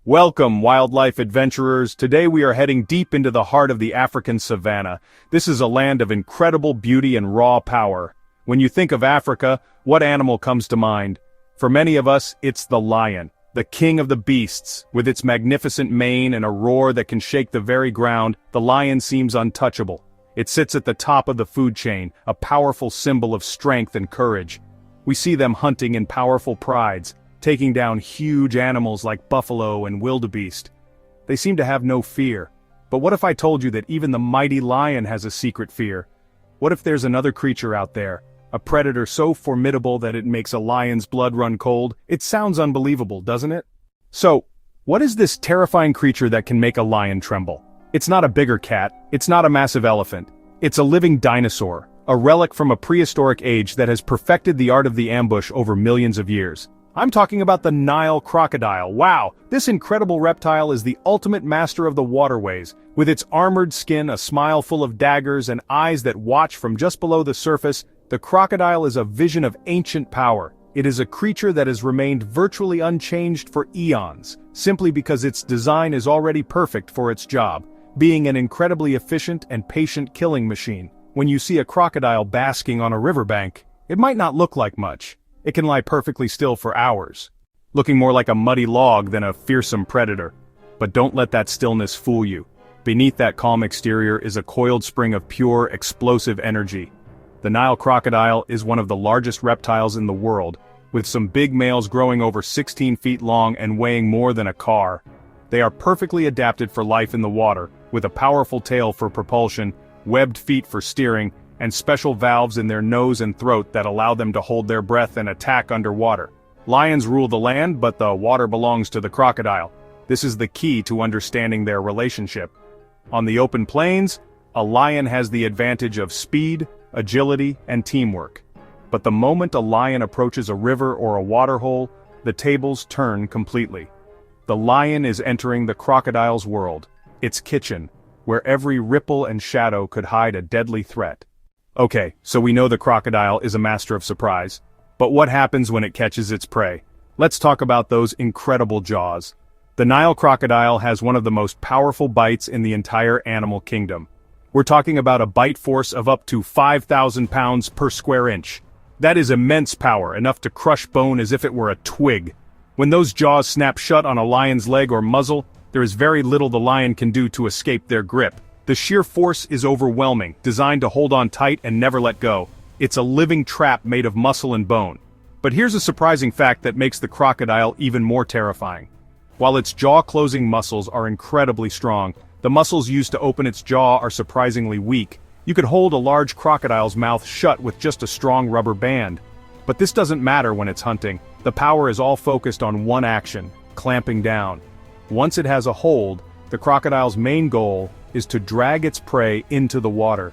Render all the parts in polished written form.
Welcome, wildlife adventurers. Today we are heading deep into the heart of the African savanna. This is a land of incredible beauty and raw power. When you think of Africa, what animal comes to mind? For many of us, it's the lion, the king of the beasts. With its magnificent mane and a roar that can shake the very ground, the lion seems untouchable. It sits at the top of the food chain, a powerful symbol of strength and courage. We see them hunting in powerful prides, taking down huge animals like buffalo and wildebeest. They seem to have no fear. But what if I told you that even the mighty lion has a secret fear? What if there's another creature out there, a predator so formidable that it makes a lion's blood run cold? It sounds unbelievable, doesn't it? So, what is this terrifying creature that can make a lion tremble? It's not a bigger cat, it's not a massive elephant. It's a living dinosaur, a relic from a prehistoric age that has perfected the art of the ambush over millions of years. I'm talking about the Nile crocodile. Wow, this incredible reptile is the ultimate master of the waterways. With its armored skin, a smile full of daggers, and eyes that watch from just below the surface, the crocodile is a vision of ancient power. It is a creature that has remained virtually unchanged for eons, simply because its design is already perfect for its job, being an incredibly efficient and patient killing machine. When you see a crocodile basking on a riverbank, it might not look like much. It can lie perfectly still for hours, looking more like a muddy log than a fearsome predator. But don't let that stillness fool you. Beneath that calm exterior is a coiled spring of pure, explosive energy. The Nile crocodile is one of the largest reptiles in the world, with some big males growing over 16 feet long and weighing more than a car. They are perfectly adapted for life in the water, with a powerful tail for propulsion, webbed feet for steering, and special valves in their nose and throat that allow them to hold their breath and attack underwater. Lions rule the land, but the water belongs to the crocodile. This is the key to understanding their relationship. On the open plains, a lion has the advantage of speed, agility, and teamwork. But the moment a lion approaches a river or a waterhole, the tables turn completely. The lion is entering the crocodile's world, its kitchen, where every ripple and shadow could hide a deadly threat. Okay, so we know the crocodile is a master of surprise. But what happens when it catches its prey? Let's talk about those incredible jaws. The Nile crocodile has one of the most powerful bites in the entire animal kingdom. We're talking about a bite force of up to 5,000 pounds per square inch. That is immense power, enough to crush bone as if it were a twig. When those jaws snap shut on a lion's leg or muzzle, there is very little the lion can do to escape their grip. The sheer force is overwhelming, designed to hold on tight and never let go. It's a living trap made of muscle and bone. But here's a surprising fact that makes the crocodile even more terrifying. While its jaw-closing muscles are incredibly strong, the muscles used to open its jaw are surprisingly weak. You could hold a large crocodile's mouth shut with just a strong rubber band. But this doesn't matter when it's hunting. The power is all focused on one action: clamping down. Once it has a hold, the crocodile's main goal is to drag its prey into the water.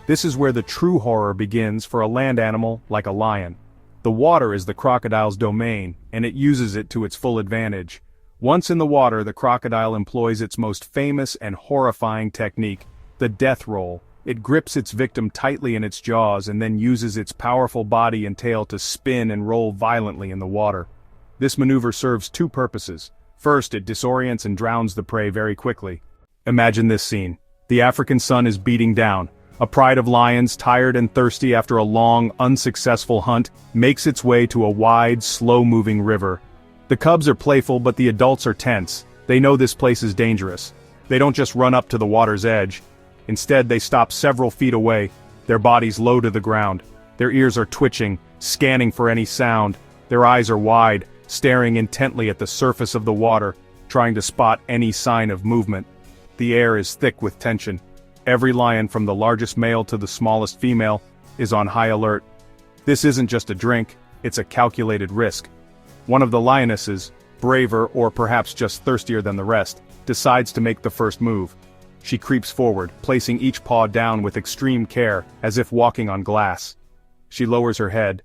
This is where the true horror begins for a land animal like a lion. The water is the crocodile's domain, and it uses it to its full advantage. Once in the water, the crocodile employs its most famous and horrifying technique, the death roll. It grips its victim tightly in its jaws and then uses its powerful body and tail to spin and roll violently in the water. This maneuver serves two purposes. First, it disorients and drowns the prey very quickly. Imagine this scene. The African sun is beating down. A pride of lions, tired and thirsty after a long, unsuccessful hunt, makes its way to a wide, slow-moving river. The cubs are playful, but the adults are tense. They know this place is dangerous. They don't just run up to the water's edge. Instead, they stop several feet away, their bodies low to the ground. Their ears are twitching, scanning for any sound. Their eyes are wide, staring intently at the surface of the water, trying to spot any sign of movement. The air is thick with tension. Every lion, from the largest male to the smallest female, is on high alert. This isn't just a drink, it's a calculated risk. One of the lionesses, braver or perhaps just thirstier than the rest, decides to make the first move. She creeps forward, placing each paw down with extreme care, as if walking on glass. She lowers her head.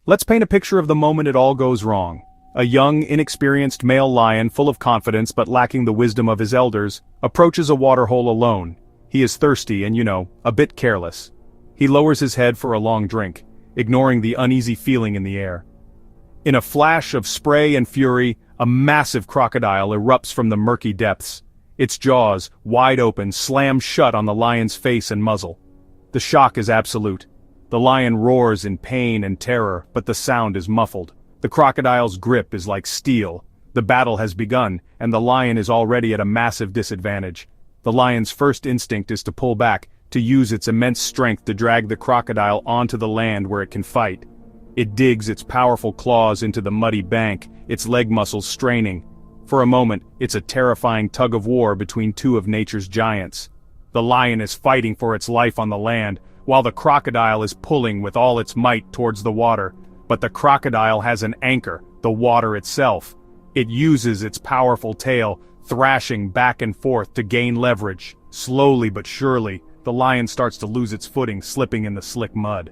Let's paint a picture of the moment it all goes wrong. A young, inexperienced male lion, full of confidence but lacking the wisdom of his elders, approaches a waterhole alone. He is thirsty and, a bit careless. He lowers his head for a long drink, ignoring the uneasy feeling in the air. In a flash of spray and fury, A massive crocodile erupts from the murky depths. Its jaws, wide open, slam shut on the lion's face and muzzle. The shock is absolute. The lion roars in pain and terror, but the sound is muffled. The crocodile's grip is like steel. The battle has begun, and the lion is already at a massive disadvantage. The lion's first instinct is to pull back, to use its immense strength to drag the crocodile onto the land where it can fight. It digs its powerful claws into the muddy bank, its leg muscles straining. For a moment, it's a terrifying tug-of-war between two of nature's giants. The lion is fighting for its life on the land, while the crocodile is pulling with all its might towards the water. But the crocodile has an anchor, the water itself. It uses its powerful tail, thrashing back and forth to gain leverage. Slowly but surely, the lion starts to lose its footing, slipping in the slick mud.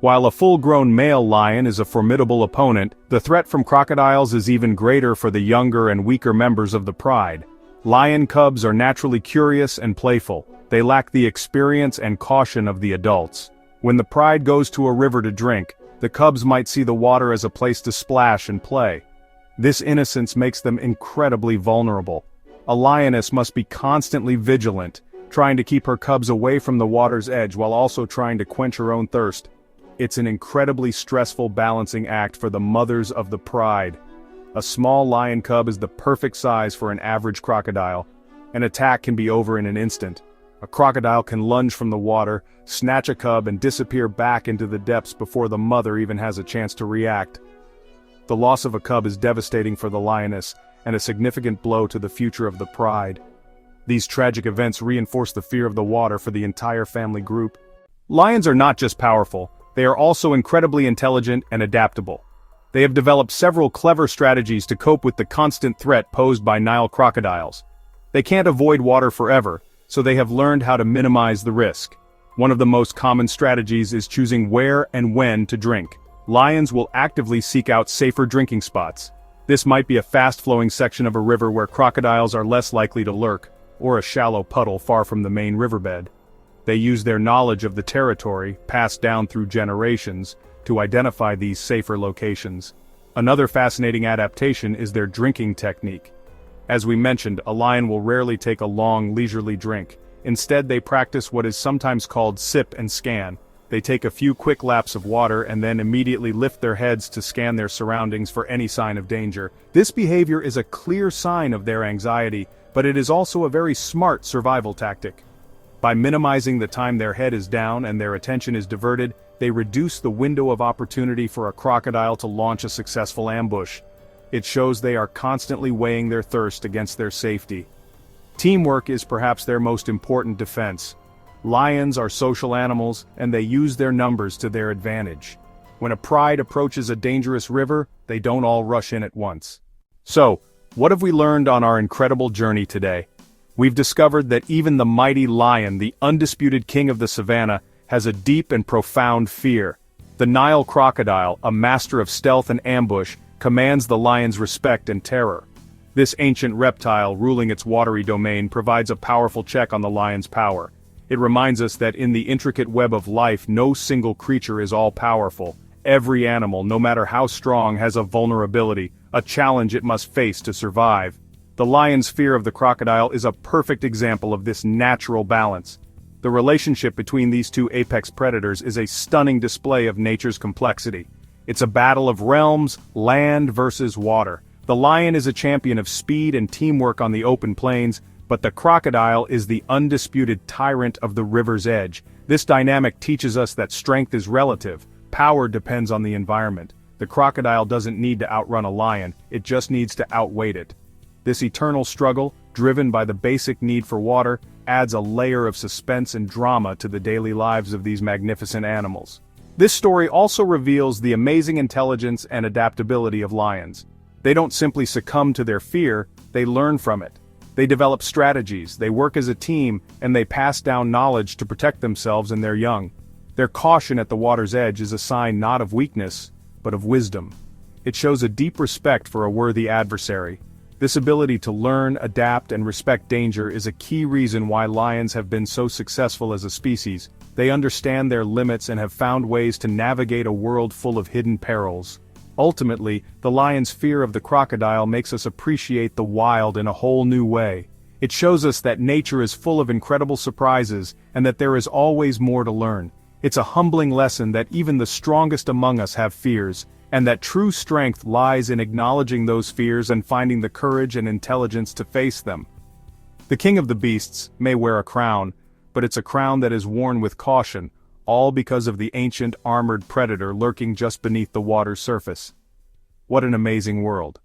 While a full-grown male lion is a formidable opponent, the threat from crocodiles is even greater for the younger and weaker members of the pride. Lion cubs are naturally curious and playful. They lack the experience and caution of the adults. When the pride goes to a river to drink, the cubs might see the water as a place to splash and play. This innocence makes them incredibly vulnerable. A lioness must be constantly vigilant, trying to keep her cubs away from the water's edge while also trying to quench her own thirst. It's an incredibly stressful balancing act for the mothers of the pride. A small lion cub is the perfect size for an average crocodile. An attack can be over in an instant. A crocodile can lunge from the water, snatch a cub and disappear back into the depths before the mother even has a chance to react. The loss of a cub is devastating for the lioness, and a significant blow to the future of the pride. These tragic events reinforce the fear of the water for the entire family group. Lions are not just powerful, they are also incredibly intelligent and adaptable. They have developed several clever strategies to cope with the constant threat posed by Nile crocodiles. They can't avoid water forever, so they have learned how to minimize the risk. One of the most common strategies is choosing where and when to drink. Lions will actively seek out safer drinking spots. This might be a fast-flowing section of a river where crocodiles are less likely to lurk, or a shallow puddle far from the main riverbed. They use their knowledge of the territory, passed down through generations, to identify these safer locations. Another fascinating adaptation is their drinking technique. As we mentioned, a lion will rarely take a long, leisurely drink. Instead, they practice what is sometimes called sip and scan. They take a few quick laps of water and then immediately lift their heads to scan their surroundings for any sign of danger. This behavior is a clear sign of their anxiety, but it is also a very smart survival tactic. By minimizing the time their head is down and their attention is diverted, they reduce the window of opportunity for a crocodile to launch a successful ambush. It shows they are constantly weighing their thirst against their safety. Teamwork is perhaps their most important defense. Lions are social animals, and they use their numbers to their advantage. When a pride approaches a dangerous river, they don't all rush in at once. So, what have we learned on our incredible journey today? We've discovered that even the mighty lion, the undisputed king of the savannah, has a deep and profound fear. The Nile crocodile, a master of stealth and ambush, commands the lion's respect and terror. This ancient reptile ruling its watery domain provides a powerful check on the lion's power. It reminds us that in the intricate web of life, no single creature is all-powerful. Every animal, no matter how strong, has a vulnerability, a challenge it must face to survive. The lion's fear of the crocodile is a perfect example of this natural balance. The relationship between these two apex predators is a stunning display of nature's complexity. It's a battle of realms, land versus water. The lion is a champion of speed and teamwork on the open plains, but the crocodile is the undisputed tyrant of the river's edge. This dynamic teaches us that strength is relative. Power depends on the environment. The crocodile doesn't need to outrun a lion, it just needs to outweight it. This eternal struggle, driven by the basic need for water, adds a layer of suspense and drama to the daily lives of these magnificent animals. This story also reveals the amazing intelligence and adaptability of lions. They don't simply succumb to their fear, they learn from it. They develop strategies, they work as a team, and they pass down knowledge to protect themselves and their young. Their caution at the water's edge is a sign not of weakness, but of wisdom. It shows a deep respect for a worthy adversary. This ability to learn, adapt, and respect danger is a key reason why lions have been so successful as a species. They understand their limits and have found ways to navigate a world full of hidden perils. Ultimately, the lion's fear of the crocodile makes us appreciate the wild in a whole new way. It shows us that nature is full of incredible surprises, and that there is always more to learn. It's a humbling lesson that even the strongest among us have fears, and that true strength lies in acknowledging those fears and finding the courage and intelligence to face them. The king of the beasts may wear a crown, but it's a crown that is worn with caution, all because of the ancient armored predator lurking just beneath the water's surface. What an amazing world.